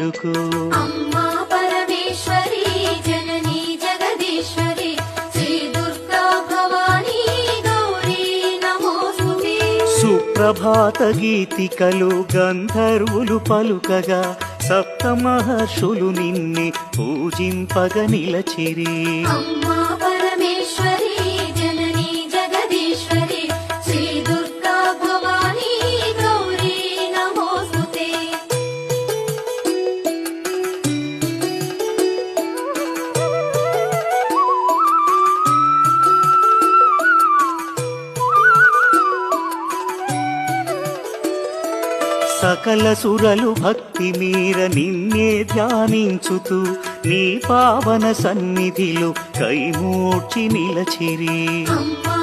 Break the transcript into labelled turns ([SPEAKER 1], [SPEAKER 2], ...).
[SPEAKER 1] అమ్మా పరమేశ్వరి జననీ జగదీశ్వరి శ్రీ దుర్గా భవానీ గౌరీ నమోస్తుతే.
[SPEAKER 2] సుప్రభాత గీతికలు గంధర్వులు పలుకగా సప్త మహర్షులు నిన్నే పూజింపగ నిలచిరి.
[SPEAKER 1] అమ్మా పరమేశ్వరి జననీ జగదీశ్వరి శ్రీ దుర్గా భవానీ గౌరీ నమోస్తుతే.
[SPEAKER 2] సకల సురలు భక్తి మీర నిన్నే ధ్యానించుతూ నీ పావన సన్నిధిలో కైమూర్చి నిలచిరి.
[SPEAKER 1] అమ్మా